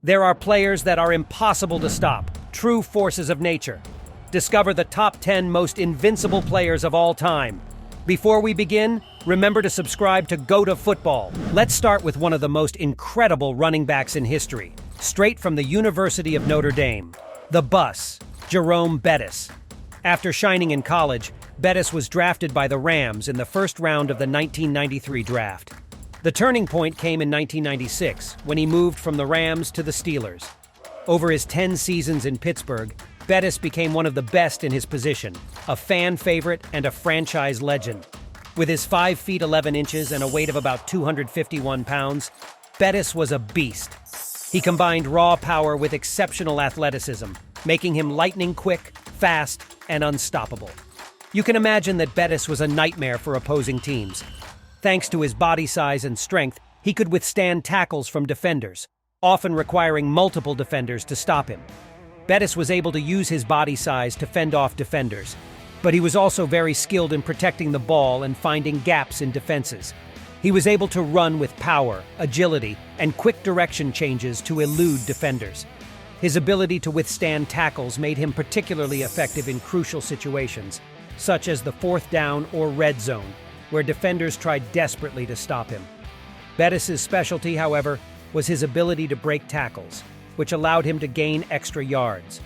There are players that are impossible to stop, true forces of nature. Discover the top 10 most invincible players of all time. Before we begin, remember to subscribe to Go to Football. Let's start with one of the most incredible running backs in history, straight from the University of Notre Dame, the Bus, Jerome Bettis. After shining in college, Bettis was drafted by the Rams in the first round of the 1993 draft. The turning point came in 1996, when he moved from the Rams to the Steelers. Over his 10 seasons in Pittsburgh, Bettis became one of the best in his position, a fan favorite and a franchise legend. With his 5 feet 11 inches and a weight of about 251 pounds, Bettis was a beast. He combined raw power with exceptional athleticism, making him lightning quick, fast, and unstoppable. You can imagine that Bettis was a nightmare for opposing teams. Thanks to his body size and strength, he could withstand tackles from defenders, often requiring multiple defenders to stop him. Bettis was able to use his body size to fend off defenders, but he was also very skilled in protecting the ball and finding gaps in defenses. He was able to run with power, agility, and quick direction changes to elude defenders. His ability to withstand tackles made him particularly effective in crucial situations, such as the 4th down or red zone, where defenders tried desperately to stop him. Bettis's specialty, however, was his ability to break tackles, which allowed him to gain extra yards.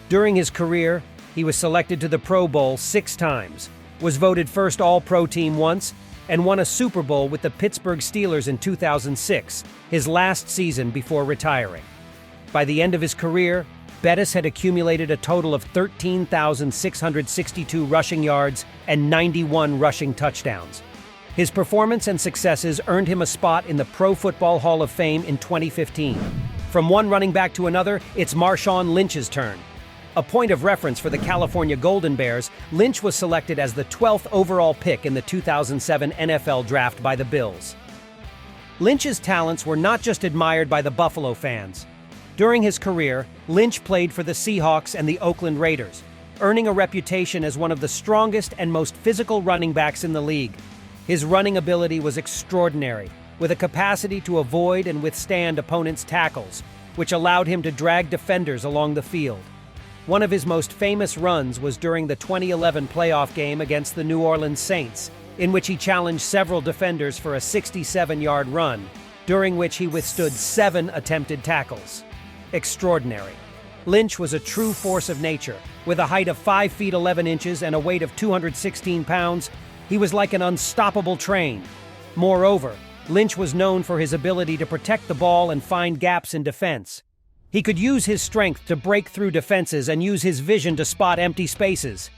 During his career, he was selected to the Pro Bowl 6 times, was voted first All-Pro team once, and won a Super Bowl with the Pittsburgh Steelers in 2006, his last season before retiring. By the end of his career, Bettis had accumulated a total of 13,662 rushing yards and 91 rushing touchdowns. His performance and successes earned him a spot in the Pro Football Hall of Fame in 2015. From one running back to another, it's MARSHAWN Lynch's turn. A point of reference for the California Golden Bears, Lynch was selected as the 12th overall pick in the 2007 NFL Draft by the Bills. Lynch's talents were not just admired by the Buffalo fans. During his career, Lynch played for the Seahawks and the Oakland Raiders, earning a reputation as one of the strongest and most physical running backs in the league. His running ability was extraordinary, with a capacity to avoid and withstand opponents' tackles, which allowed him to drag defenders along the field. One of his most famous runs was during the 2011 playoff game against the New Orleans Saints, in which he challenged several defenders for a 67-yard run, during which he withstood 7 attempted tackles. Extraordinary. Lynch was a true force of nature. With a height of 5 feet 11 inches and a weight of 216 pounds, he was like an unstoppable train. Moreover, Lynch was known for his ability to protect the ball and find gaps in defense. He could use his strength to break through defenses and use his vision to spot empty spaces.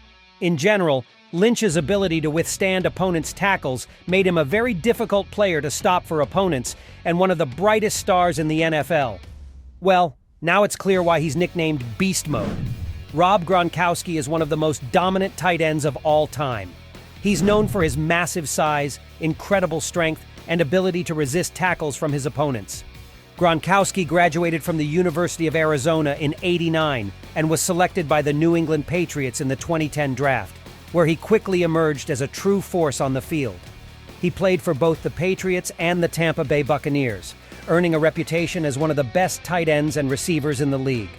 In general, Lynch's ability to withstand opponents' tackles made him a very difficult player to stop for opponents and one of the brightest stars in the NFL. Well, now it's clear why he's nicknamed Beast Mode. Rob Gronkowski is one of the most dominant tight ends of all time. He's known for his massive size, incredible strength, and ability to resist tackles from his opponents. Gronkowski graduated from the University of Arizona in '89 and was selected by the New England Patriots in the 2010 draft, where he quickly emerged as a true force on the field. He played for both the Patriots and the Tampa Bay Buccaneers, earning a reputation as one of the best tight ends and receivers in the league.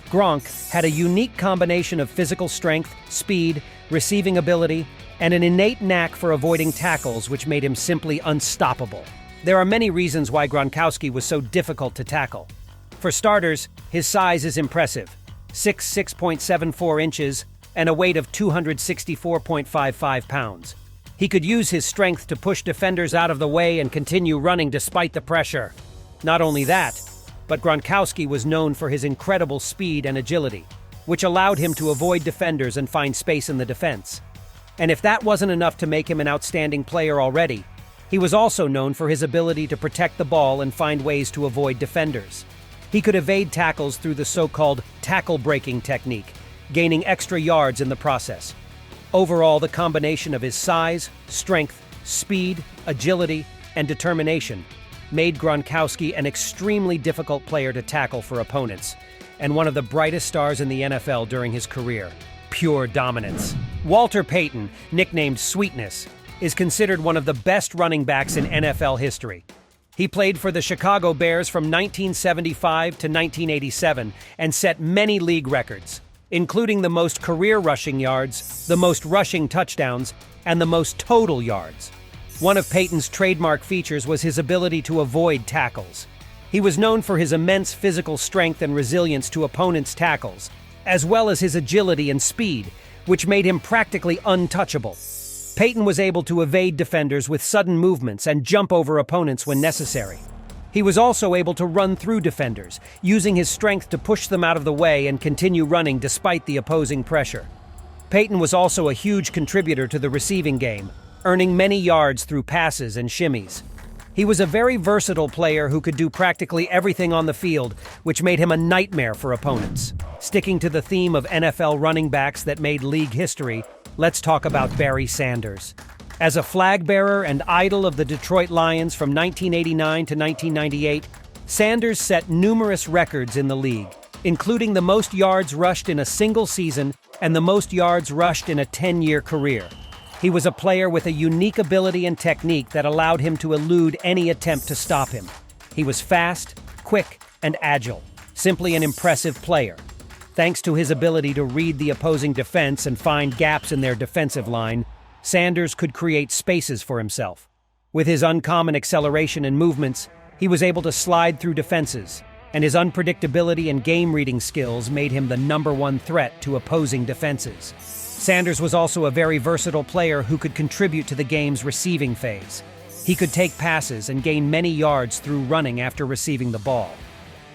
Gronk had a unique combination of physical strength, speed, receiving ability, and an innate knack for avoiding tackles, which made him simply unstoppable. There are many reasons why Gronkowski was so difficult to tackle. For starters, his size is impressive: 6'6.74 inches and a weight of 264.55 pounds. He could use his strength to push defenders out of the way and continue running despite the pressure. Not only that, but Gronkowski was known for his incredible speed and agility, which allowed him to avoid defenders and find space in the defense. And if that wasn't enough to make him an outstanding player already, he was also known for his ability to protect the ball and find ways to avoid defenders. He could evade tackles through the so-called tackle-breaking technique, gaining extra yards in the process. Overall, the combination of his size, strength, speed, agility, and determination made Gronkowski an extremely difficult player to tackle for opponents, and one of the brightest stars in the NFL during his career. Pure dominance. Walter Payton, nicknamed Sweetness, is considered one of the best running backs in NFL history. He played for the Chicago Bears from 1975 to 1987 and set many league records, including the most career rushing yards, the most rushing touchdowns, and the most total yards. One of Payton's trademark features was his ability to avoid tackles. He was known for his immense physical strength and resilience to opponents' tackles, as well as his agility and speed, which made him practically untouchable. Payton was able to evade defenders with sudden movements and jump over opponents when necessary. He was also able to run through defenders, using his strength to push them out of the way and continue running despite the opposing pressure. Payton was also a huge contributor to the receiving game, earning many yards through passes and shimmies. He was a very versatile player who could do practically everything on the field, which made him a nightmare for opponents. Sticking to the theme of NFL running backs that made league history, let's talk about Barry Sanders. As a flag bearer and idol of the Detroit Lions from 1989 to 1998, Sanders set numerous records in the league, including the most yards rushed in a single season and the most yards rushed in a 10-year career. He was a player with a unique ability and technique that allowed him to elude any attempt to stop him. He was fast, quick, and agile, simply an impressive player. Thanks to his ability to read the opposing defense and find gaps in their defensive line, Sanders could create spaces for himself. With his uncommon acceleration and movements, he was able to slide through defenses, and his unpredictability and game-reading skills made him the #1 threat to opposing defenses. Sanders was also a very versatile player who could contribute to the game's receiving phase. He could take passes and gain many yards through running after receiving the ball.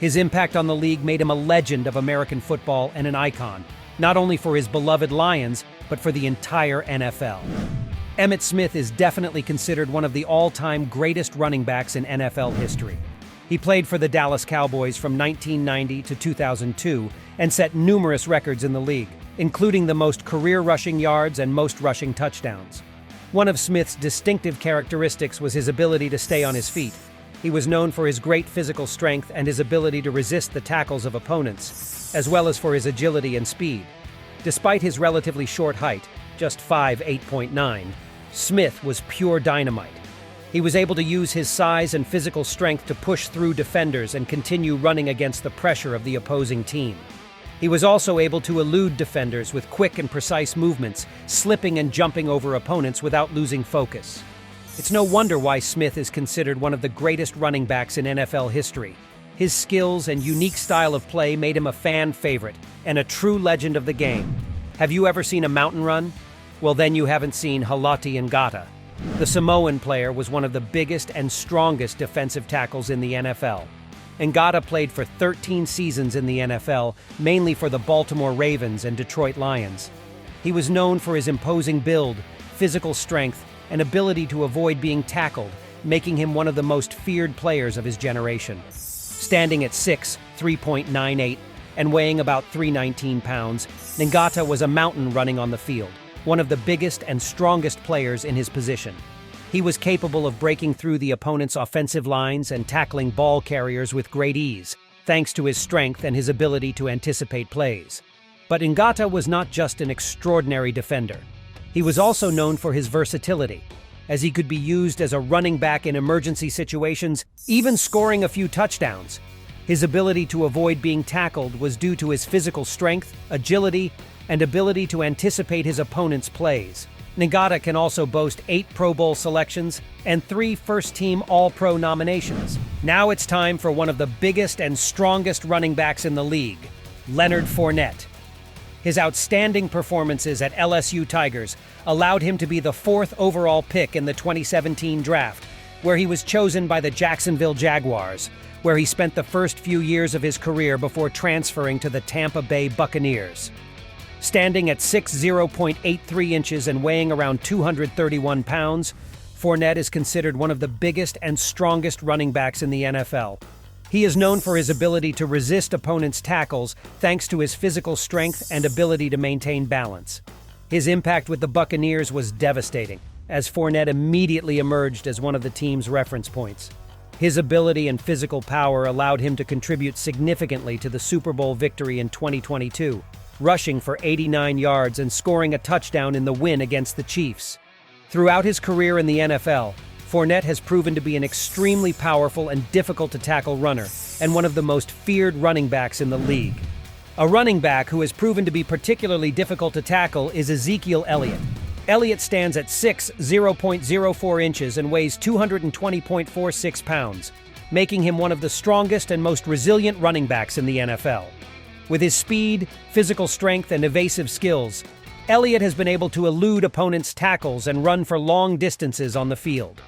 His impact on the league made him a legend of American football and an icon, not only for his beloved Lions, but for the entire NFL. Emmitt Smith is definitely considered one of the all-time greatest running backs in NFL history. He played for the Dallas Cowboys from 1990 to 2002 and set numerous records in the league, including the most career rushing yards and most rushing touchdowns. One of Smith's distinctive characteristics was his ability to stay on his feet. He was known for his great physical strength and his ability to resist the tackles of opponents, as well as for his agility and speed. Despite his relatively short height, just 5'8.9", Smith was pure dynamite. He was able to use his size and physical strength to push through defenders and continue running against the pressure of the opposing team. He was also able to elude defenders with quick and precise movements, slipping and jumping over opponents without losing focus. It's no wonder why Smith is considered one of the greatest running backs in NFL history. His skills and unique style of play made him a fan favorite and a true legend of the game. Have you ever seen a mountain run? Well, then you haven't seen HALOTI and NGATA. The Samoan player was one of the biggest and strongest defensive tackles in the NFL. NGATA played for 13 seasons in the NFL, mainly for the Baltimore Ravens and Detroit Lions. He was known for his imposing build, physical strength, and ability to avoid being tackled, making him one of the most feared players of his generation. Standing at 6'3.98", and weighing about 319 pounds, NGATA was a mountain running on the field, one of the biggest and strongest players in his position. He was capable of breaking through the opponent's offensive lines and tackling ball carriers with great ease, thanks to his strength and his ability to anticipate plays. But NGATA was not just an extraordinary defender. He was also known for his versatility, as he could be used as a running back in emergency situations, even scoring a few touchdowns. His ability to avoid being tackled was due to his physical strength, agility, and ability to anticipate his opponent's plays. NGATA can also boast 8 Pro Bowl selections and 3 first-team All-Pro nominations. Now it's time for one of the biggest and strongest running backs in the league, Leonard Fournette. His outstanding performances at LSU Tigers allowed him to be the 4th overall pick in the 2017 draft, where he was chosen by the Jacksonville Jaguars, where he spent the first few years of his career before transferring to the Tampa Bay Buccaneers. Standing at 6'0.83" inches and weighing around 231 pounds, Fournette is considered one of the biggest and strongest running backs in the NFL. He is known for his ability to resist opponents' tackles thanks to his physical strength and ability to maintain balance. His impact with the Buccaneers was devastating, as Fournette immediately emerged as one of the team's reference points. His ability and physical power allowed him to contribute significantly to the Super Bowl victory in 2022, rushing for 89 yards and scoring a touchdown in the win against the Chiefs. Throughout his career in the NFL, Fournette has proven to be an extremely powerful and difficult-to-tackle runner, and one of the most feared running backs in the league. A running back who has proven to be particularly difficult to tackle is Ezekiel Elliott. Elliott stands at 6', 0.04 inches and weighs 220.46 pounds, making him one of the strongest and most resilient running backs in the NFL. With his speed, physical strength, and evasive skills, Elliott has been able to elude opponents' tackles and run for long distances on the field.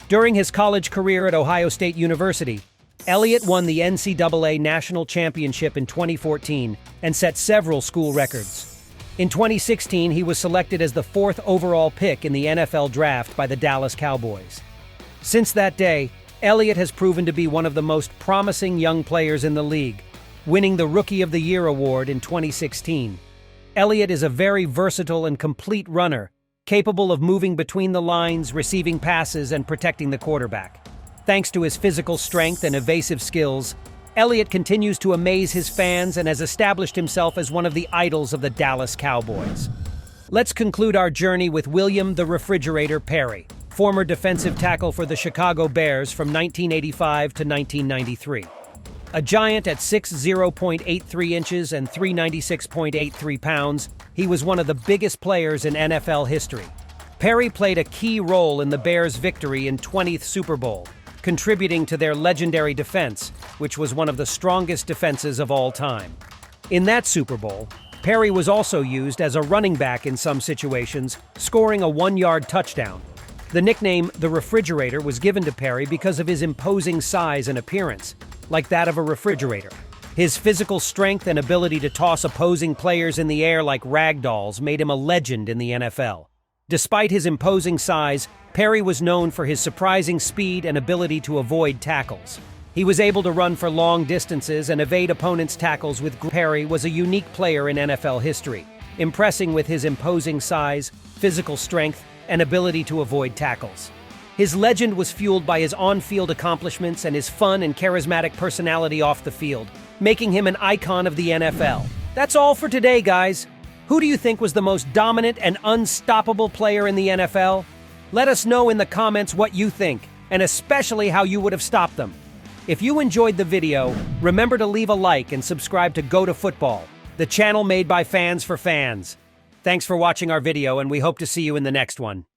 During his college career at Ohio State University, Elliott won the NCAA National Championship in 2014 and set several school records. In 2016, he was selected as the 4th overall pick in the NFL Draft by the Dallas Cowboys. Since that day, Elliott has proven to be one of the most promising young players in the league, winning the Rookie of the Year award in 2016. Elliott is a very versatile and complete runner, capable of moving between the lines, receiving passes, and protecting the quarterback. Thanks to his physical strength and evasive skills, Elliott continues to amaze his fans and has established himself as one of the idols of the Dallas Cowboys. Let's conclude our journey with William the Refrigerator Perry, former defensive tackle for the Chicago Bears from 1985 to 1993. A giant at 6'0.83 inches and 396.83 pounds, he was one of the biggest players in NFL history. Perry played a key role in the Bears' victory in 20th Super Bowl, contributing to their legendary defense, which was one of the strongest defenses of all time. In that Super Bowl, Perry was also used as a running back in some situations, scoring a 1-yard touchdown. The nickname the Refrigerator was given to Perry because of his imposing size and appearance, like that of a refrigerator. His physical strength and ability to toss opposing players in the air like rag dolls made him a legend in the NFL. Despite his imposing size, Perry was known for his surprising speed and ability to avoid tackles. He was able to run for long distances and evade opponents' tackles with Perry was a unique player in NFL history, impressing with his imposing size, physical strength, and ability to avoid tackles. His legend was fueled by his on-field accomplishments and his fun and charismatic personality off the field, making him an icon of the NFL. That's all for today, guys. Who do you think was the most dominant and unstoppable player in the NFL? Let us know in the comments what you think, and especially how you would have stopped them. If you enjoyed the video, remember to leave a like and subscribe to Go to Football, the channel made by fans for fans. Thanks for watching our video, and we hope to see you in the next one.